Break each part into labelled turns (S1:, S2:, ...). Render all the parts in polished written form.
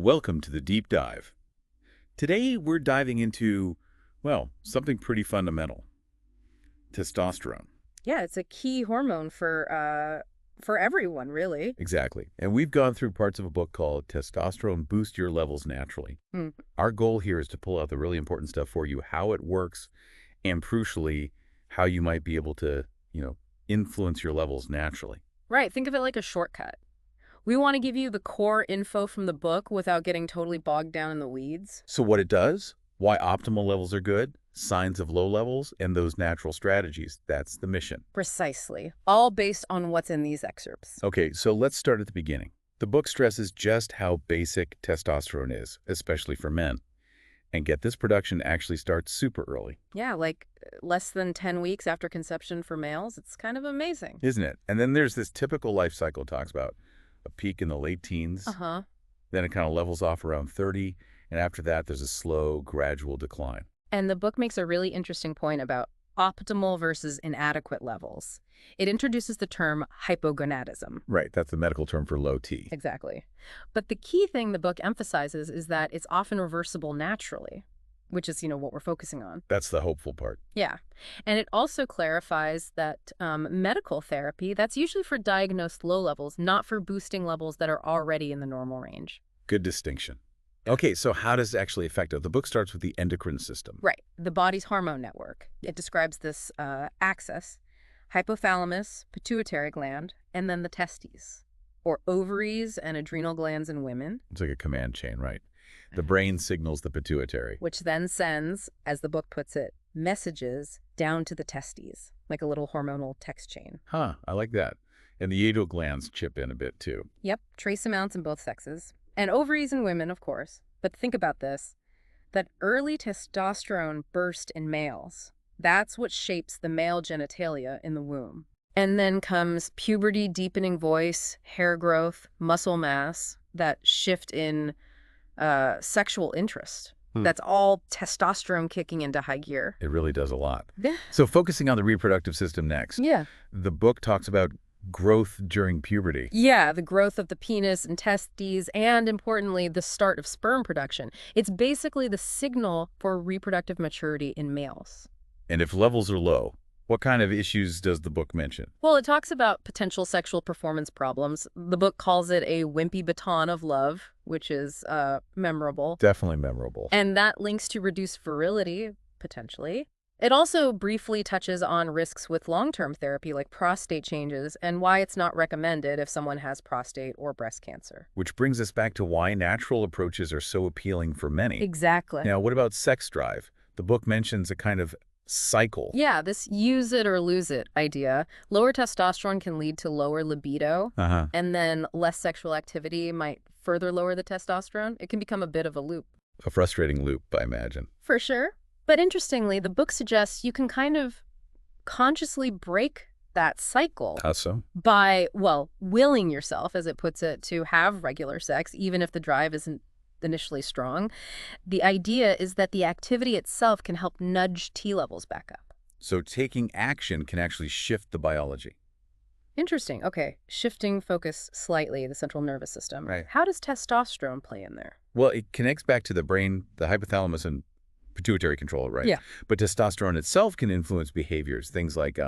S1: Welcome to the deep dive. Today we're diving into, well, something pretty fundamental. Testosterone.
S2: Yeah, it's a key hormone for everyone, really.
S1: Exactly. And we've gone through parts of a book called Testosterone Boost Your Levels Naturally.
S2: Mm.
S1: Our goal here is to pull out the really important stuff for you, how it works, and crucially, how you might be able to, influence your levels naturally.
S2: Right, think of it like a shortcut. We want to give you the core info from the book without getting totally bogged down in the weeds.
S1: So what it does, why optimal levels are good, signs of low levels, and those natural strategies. That's the mission.
S2: Precisely. All based on what's in these excerpts.
S1: Okay, so let's start at the beginning. The book stresses just how basic testosterone is, especially for men. And get this, production actually starts super early.
S2: Yeah, like less than 10 weeks after conception for males. It's kind of amazing.
S1: Isn't it? And then there's this typical life cycle it talks about. A peak in the late teens,
S2: Uh-huh.
S1: then it kind of levels off around 30, and after that there's a slow, gradual decline.
S2: And the book makes a really interesting point about optimal versus inadequate levels. It introduces the term hypogonadism.
S1: Right, that's the medical term for low T.
S2: Exactly. But the key thing the book emphasizes is that it's often reversible naturally, which is, what we're focusing on.
S1: That's the hopeful part.
S2: Yeah. And it also clarifies that medical therapy, that's usually for diagnosed low levels, not for boosting levels that are already in the normal range.
S1: Good distinction. Okay, so how does it actually affect it? The book starts with the endocrine system.
S2: Right. The body's hormone network. It describes this axis: hypothalamus, pituitary gland, and then the testes, or ovaries and adrenal glands in women.
S1: It's like a command chain, right? The brain signals the pituitary.
S2: Which then sends, as the book puts it, messages down to the testes, like a little hormonal text chain.
S1: Huh, I like that. And the adrenal glands chip in a bit, too.
S2: Yep, trace amounts in both sexes. And ovaries in women, of course. But think about this. That early testosterone burst in males, that's what shapes the male genitalia in the womb. And then comes puberty, deepening voice, hair growth, muscle mass, that shift in sexual interest. That's all testosterone kicking into high gear.
S1: It really does a lot.
S2: Yeah.
S1: So focusing on the reproductive system next.
S2: Yeah.
S1: The book talks about growth during puberty.
S2: Yeah, the growth of the penis and testes, and importantly, the start of sperm production. It's basically the signal for reproductive maturity in males.
S1: And if levels are low, what kind of issues does the book mention?
S2: Well, it talks about potential sexual performance problems. The book calls it a wimpy baton of love, which is memorable.
S1: Definitely memorable.
S2: And that links to reduced virility, potentially. It also briefly touches on risks with long-term therapy like prostate changes and why it's not recommended if someone has prostate or breast cancer.
S1: Which brings us back to why natural approaches are so appealing for many.
S2: Exactly.
S1: Now, what about sex drive? The book mentions a kind of cycle.
S2: Yeah, this use it or lose it idea. Lower testosterone can lead to lower libido, and then less sexual activity might further lower the testosterone. It can become a bit of a loop.
S1: A frustrating loop, I imagine.
S2: For sure. But interestingly, the book suggests you can kind of consciously break that cycle.
S1: How so?
S2: By, willing yourself, as it puts it, to have regular sex, even if the drive isn't initially strong. The idea is that the activity itself can help nudge T levels back up.
S1: So taking action can actually shift the biology.
S2: Interesting. Okay. Shifting focus slightly, the central nervous system.
S1: Right.
S2: How does testosterone play in there?
S1: Well, it connects back to the brain, the hypothalamus and pituitary control, right?
S2: Yeah.
S1: But testosterone itself can influence behaviors, things like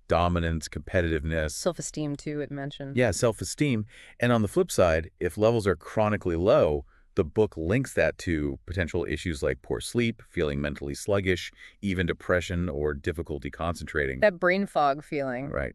S1: dominance, competitiveness.
S2: Self-esteem, too, it mentioned.
S1: Yeah, self-esteem. And on the flip side, if levels are chronically low, the book links that to potential issues like poor sleep, feeling mentally sluggish, even depression or difficulty concentrating.
S2: That brain fog feeling.
S1: Right.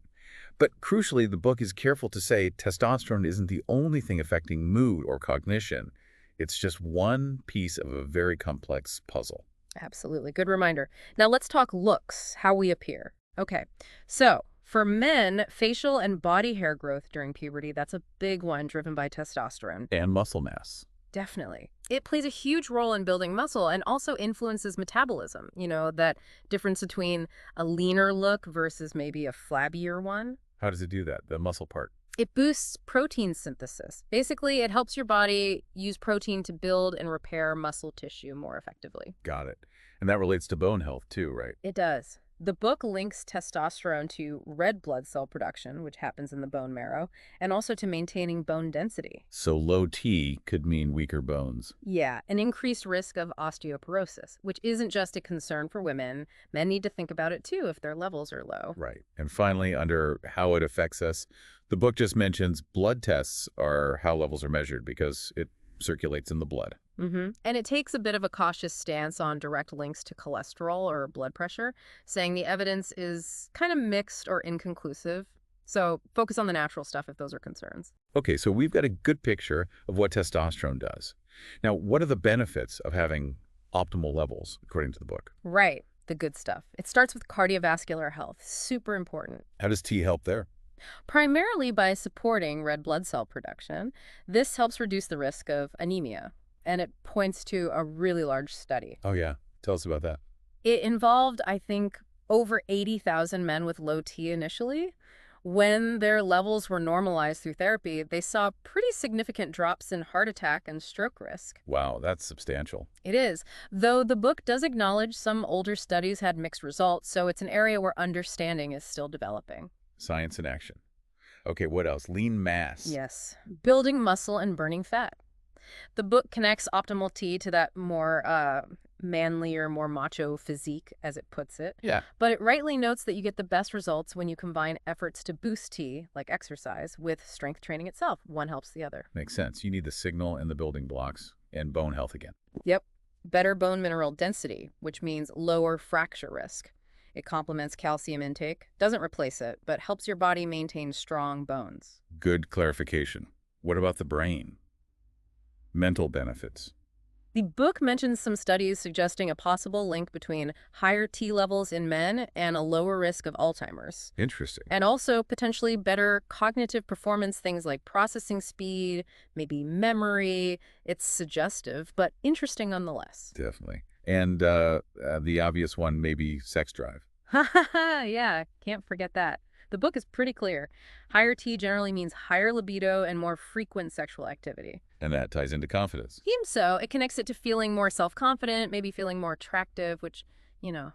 S1: But crucially, the book is careful to say testosterone isn't the only thing affecting mood or cognition. It's just one piece of a very complex puzzle.
S2: Absolutely. Good reminder. Now let's talk looks, how we appear. Okay. So for men, facial and body hair growth during puberty, that's a big one driven by testosterone.
S1: And muscle mass.
S2: Definitely. It plays a huge role in building muscle and also influences metabolism. That difference between a leaner look versus maybe a flabbier one.
S1: How does it do that, the muscle part?
S2: It boosts protein synthesis. Basically, it helps your body use protein to build and repair muscle tissue more effectively.
S1: Got it. And that relates to bone health too, right?
S2: It does. The book links testosterone to red blood cell production, which happens in the bone marrow, and also to maintaining bone density.
S1: So low T could mean weaker bones.
S2: Yeah, an increased risk of osteoporosis, which isn't just a concern for women. Men need to think about it too if their levels are low.
S1: Right. And finally, under how it affects us, the book just mentions blood tests are how levels are measured because it circulates in the blood.
S2: And it takes a bit of a cautious stance on direct links to cholesterol or blood pressure, saying the evidence is kind of mixed or inconclusive. So focus on the natural stuff if those are concerns.
S1: Okay, so we've got a good picture of what testosterone does. Now, what are the benefits of having optimal levels, according to the book?
S2: Right, the good stuff. It starts with cardiovascular health, super important.
S1: How does T help there?
S2: Primarily by supporting red blood cell production, this helps reduce the risk of anemia, and it points to a really large study.
S1: Oh, yeah. Tell us about that.
S2: It involved, I think, over 80,000 men with low T initially. When their levels were normalized through therapy, they saw pretty significant drops in heart attack and stroke risk.
S1: Wow, that's substantial.
S2: It is, though the book does acknowledge some older studies had mixed results, so it's an area where understanding is still developing.
S1: Science in action. Okay, what else? Lean mass.
S2: Yes, building muscle and burning fat. The book connects optimal T to that more manly or more macho physique, as it puts it.
S1: Yeah.
S2: But it rightly notes that you get the best results when you combine efforts to boost T, like exercise, with strength training itself. One helps the other.
S1: Makes sense. You need the signal and the building blocks and bone health again.
S2: Yep. Better bone mineral density, which means lower fracture risk. It complements calcium intake, doesn't replace it, but helps your body maintain strong bones.
S1: Good clarification. What about the brain? Mental benefits.
S2: The book mentions some studies suggesting a possible link between higher T levels in men and a lower risk of Alzheimer's,
S1: Interesting.
S2: and also potentially better cognitive performance, things like processing speed, maybe memory. It's suggestive, but interesting nonetheless.
S1: Definitely. And the obvious one, maybe sex drive.
S2: Ha ha ha, yeah, can't forget that. The book is pretty clear. Higher T generally means higher libido and more frequent sexual activity.
S1: And that ties into confidence.
S2: Seems so. It connects it to feeling more self-confident, maybe feeling more attractive, which,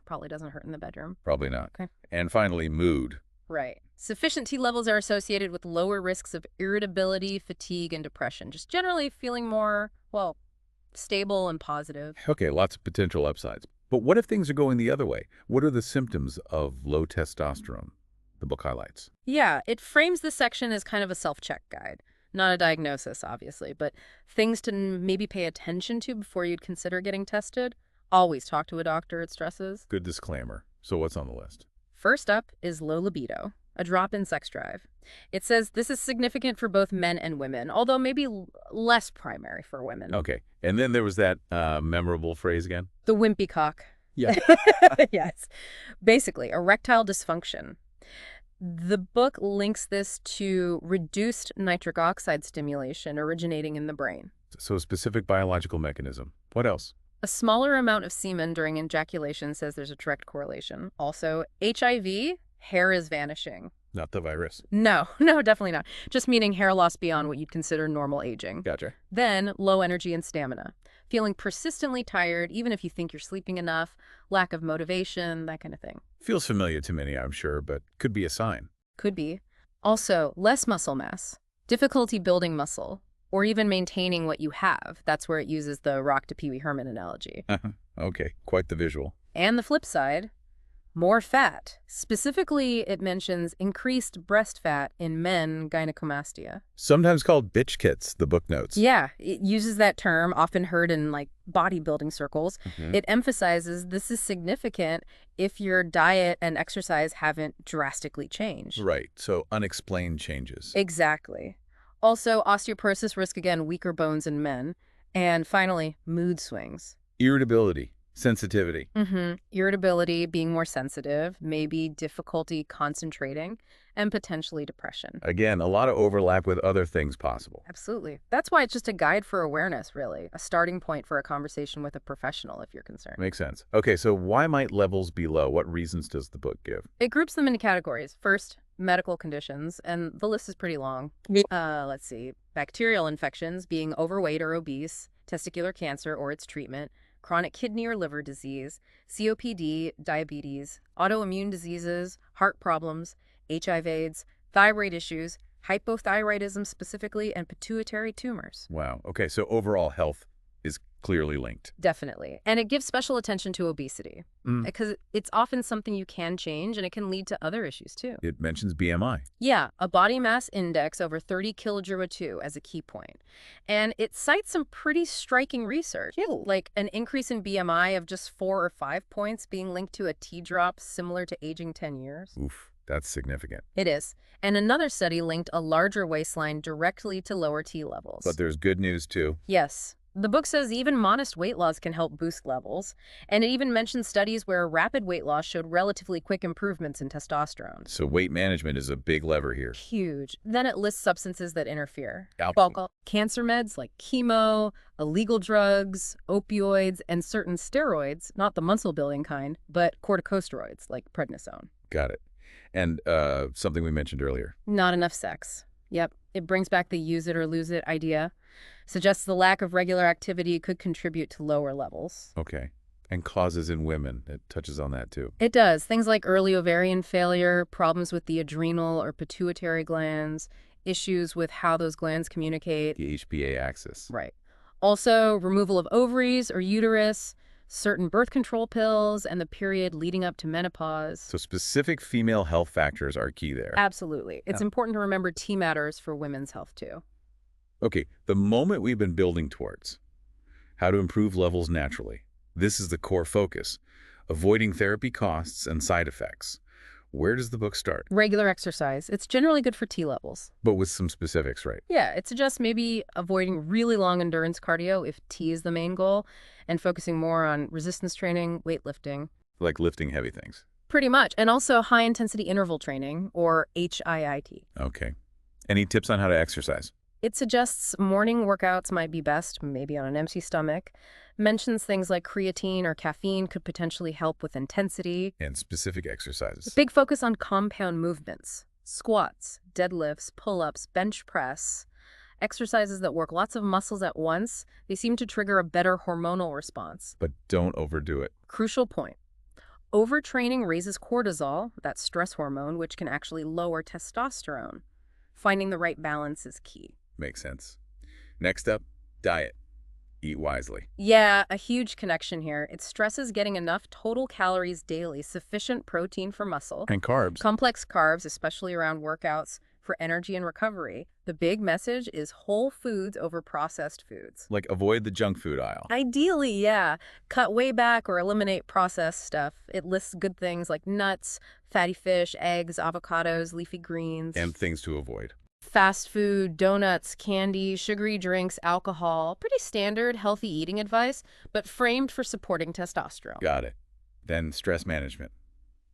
S2: probably doesn't hurt in the bedroom.
S1: Probably not.
S2: Okay.
S1: And finally, mood.
S2: Right. Sufficient T levels are associated with lower risks of irritability, fatigue, and depression. Just generally feeling more, stable and positive.
S1: Okay, lots of potential upsides. But what if things are going the other way? What are the symptoms of low testosterone? The book highlights.
S2: Yeah, it frames this section as kind of a self-check guide. Not a diagnosis, obviously, but things to maybe pay attention to before you'd consider getting tested. Always talk to a doctor, it stresses.
S1: Good disclaimer. So what's on the list?
S2: First up is low libido, a drop in sex drive. It says this is significant for both men and women, although maybe less primary for women.
S1: Okay. And then there was that memorable phrase again.
S2: The wimpy cock.
S1: Yeah.
S2: Yes. Basically, erectile dysfunction. The book links this to reduced nitric oxide stimulation originating in the brain.
S1: So a specific biological mechanism. What else?
S2: A smaller amount of semen during ejaculation says there's a direct correlation. Also, HIV, hair is vanishing.
S1: Not the virus.
S2: No, definitely not. Just meaning hair loss beyond what you'd consider normal aging.
S1: Gotcha.
S2: Then, low energy and stamina. Feeling persistently tired, even if you think you're sleeping enough, lack of motivation, that kind of thing.
S1: Feels familiar to many, I'm sure, but could be a sign.
S2: Could be. Also, less muscle mass, difficulty building muscle, or even maintaining what you have. That's where it uses the rock to Pee Wee Herman analogy.
S1: Okay, quite the visual.
S2: And the flip side, more fat. Specifically, it mentions increased breast fat in men gynecomastia.
S1: Sometimes called bitch kits, the book notes.
S2: Yeah, it uses that term, often heard in bodybuilding circles. It emphasizes this is significant if your diet and exercise haven't drastically changed.
S1: Right, so unexplained changes.
S2: Exactly. Also, osteoporosis risk, again, weaker bones in men. And finally, mood swings.
S1: Irritability. Sensitivity.
S2: Irritability, being more sensitive, maybe difficulty concentrating, and potentially depression.
S1: Again, a lot of overlap with other things possible.
S2: Absolutely. That's why it's just a guide for awareness, really. A starting point for a conversation with a professional if you're concerned.
S1: Makes sense. Okay, so why might levels be low? What reasons does the book give?
S2: It groups them into categories. First, medical conditions, and the list is pretty long. Let's see. Bacterial infections, being overweight or obese, testicular cancer or its treatment, chronic kidney or liver disease, COPD, diabetes, autoimmune diseases, heart problems, HIV/AIDS, thyroid issues, hypothyroidism specifically, and pituitary tumors.
S1: Wow. Okay, so overall health is clearly linked.
S2: Definitely. And it gives special attention to obesity
S1: Mm.
S2: because it's often something you can change and it can lead to other issues too.
S1: It mentions BMI.
S2: Yeah, a body mass index over 30 kilojoules 2 as a key point. And it cites some pretty striking research, like an increase in BMI of just 4 or 5 points being linked to a T drop similar to aging 10 years.
S1: Oof, that's significant.
S2: It is. And another study linked a larger waistline directly to lower T levels.
S1: But there's good news too.
S2: Yes. The book says even modest weight loss can help boost levels, and it even mentions studies where rapid weight loss showed relatively quick improvements in testosterone.
S1: So weight management is a big lever here.
S2: Huge. Then it lists substances that interfere.
S1: Alcohol.
S2: Cancer meds like chemo, illegal drugs, opioids, and certain steroids, not the muscle-building kind, but corticosteroids like prednisone.
S1: Got it. And something we mentioned earlier.
S2: Not enough sex. Yep. It brings back the use it or lose it idea. Suggests the lack of regular activity could contribute to lower levels.
S1: Okay. And causes in women. It touches on that too.
S2: It does. Things like early ovarian failure, problems with the adrenal or pituitary glands, issues with how those glands communicate.
S1: The HPA axis.
S2: Right. Also, removal of ovaries or uterus, certain birth control pills, and the period leading up to menopause.
S1: So specific female health factors are key there.
S2: Absolutely. It's
S1: Yeah.
S2: important to remember T matters for women's health too.
S1: Okay, the moment we've been building towards, how to improve levels naturally. This is the core focus, avoiding therapy costs and side effects. Where does the book start?
S2: Regular exercise. It's generally good for T levels.
S1: But with some specifics, right?
S2: Yeah, it suggests maybe avoiding really long endurance cardio if T is the main goal, and focusing more on resistance training, weightlifting.
S1: Like lifting heavy things.
S2: Pretty much. And also high-intensity interval training, or HIIT.
S1: Okay. Any tips on how to exercise?
S2: It suggests morning workouts might be best, maybe on an empty stomach. Mentions things like creatine or caffeine could potentially help with intensity.
S1: And specific exercises.
S2: Big focus on compound movements. Squats, deadlifts, pull-ups, bench press. Exercises that work lots of muscles at once. They seem to trigger a better hormonal response.
S1: But don't overdo it.
S2: Crucial point. Overtraining raises cortisol, that stress hormone, which can actually lower testosterone. Finding the right balance is key.
S1: Makes sense. Next up, diet. Eat wisely.
S2: Yeah, a huge connection here. It stresses getting enough total calories daily, sufficient protein for muscle,
S1: And carbs.
S2: complex carbs, especially around workouts, for energy and recovery. The big message is whole foods over processed foods.
S1: Like avoid the junk food aisle.
S2: Ideally, yeah. Cut way back or eliminate processed stuff. It lists good things like nuts, fatty fish, eggs, avocados, leafy greens.
S1: And things to avoid.
S2: Fast food, donuts, candy, sugary drinks, alcohol. Pretty standard healthy eating advice, but framed for supporting testosterone.
S1: Got it. Then stress management.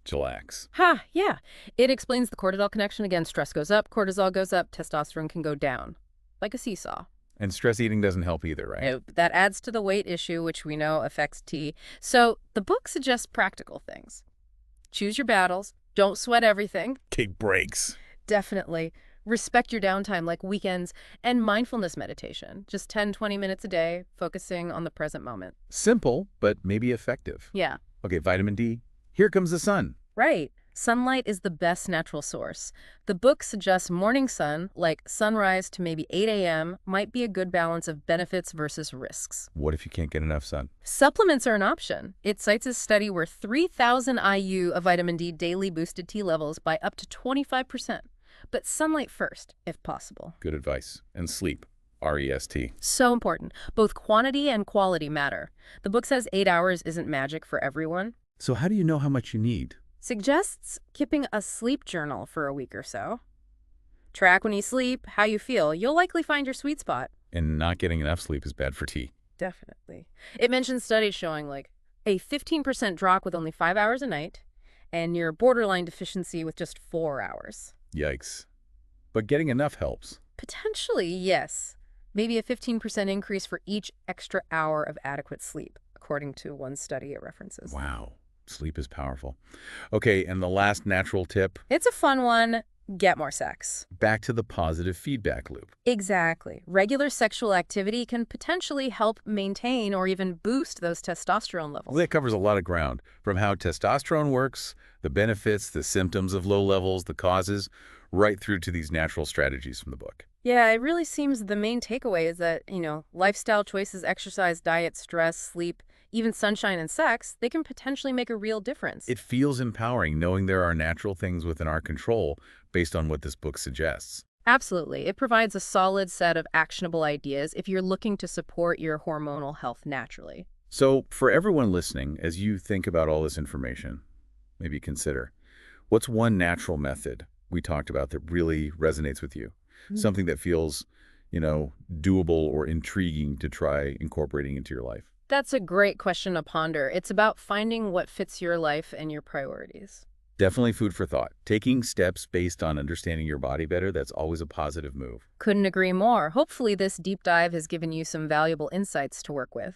S1: Chillax.
S2: Yeah. It explains the cortisol connection. Again, stress goes up, cortisol goes up, testosterone can go down. Like a seesaw.
S1: And stress eating doesn't help either, right?
S2: Nope. That adds to the weight issue, which we know affects T. So the book suggests practical things. Choose your battles. Don't sweat everything.
S1: Take breaks.
S2: Definitely. Respect your downtime like weekends and mindfulness meditation. Just 10, 20 minutes a day, focusing on the present moment.
S1: Simple, but maybe effective.
S2: Yeah,
S1: Okay, vitamin D. Here comes the sun.
S2: right. Sunlight is the best natural source. The book suggests morning sun, like sunrise to maybe 8 a.m., might be a good balance of benefits versus risks.
S1: What if you can't get enough sun?
S2: Supplements are an option. It cites a study where 3,000 IU of vitamin D daily boosted T levels by up to 25%. But sunlight first, if possible.
S1: Good advice. And sleep. REST.
S2: So important. Both quantity and quality matter. The book says 8 hours isn't magic for everyone.
S1: So how do you know how much you need?
S2: Suggests keeping a sleep journal for a week or so. Track when you sleep, how you feel. You'll likely find your sweet spot.
S1: And not getting enough sleep is bad for T.
S2: Definitely. It mentions studies showing like a 15% drop with only 5 hours a night and near borderline deficiency with just 4 hours.
S1: Yikes. But getting enough helps.
S2: Potentially, yes. Maybe a 15% increase for each extra hour of adequate sleep, according to one study it references.
S1: Wow. Sleep is powerful. Okay, and the last natural tip.
S2: It's a fun one. get more sex.
S1: Back to the positive feedback loop.
S2: Exactly. Regular sexual activity can potentially help maintain or even boost those testosterone
S1: Well,
S2: levels.
S1: that covers a lot of ground, from how testosterone works, the benefits, the symptoms of low levels, the causes, right through to these natural strategies from the book.
S2: Yeah, it really seems the main takeaway is that, lifestyle choices, exercise, diet, stress, sleep, even sunshine and sex, they can potentially make a real difference.
S1: It feels empowering knowing there are natural things within our control based on what this book suggests.
S2: Absolutely. It provides a solid set of actionable ideas if you're looking to support your hormonal health naturally.
S1: So, for everyone listening, as you think about all this information, maybe consider, what's one natural method we talked about that really resonates with you?
S2: Mm.
S1: Something that feels, doable or intriguing to try incorporating into your life.
S2: That's a great question to ponder. It's about finding what fits your life and your priorities.
S1: Definitely food for thought. Taking steps based on understanding your body better, that's always a positive move.
S2: Couldn't agree more. Hopefully, this deep dive has given you some valuable insights to work with.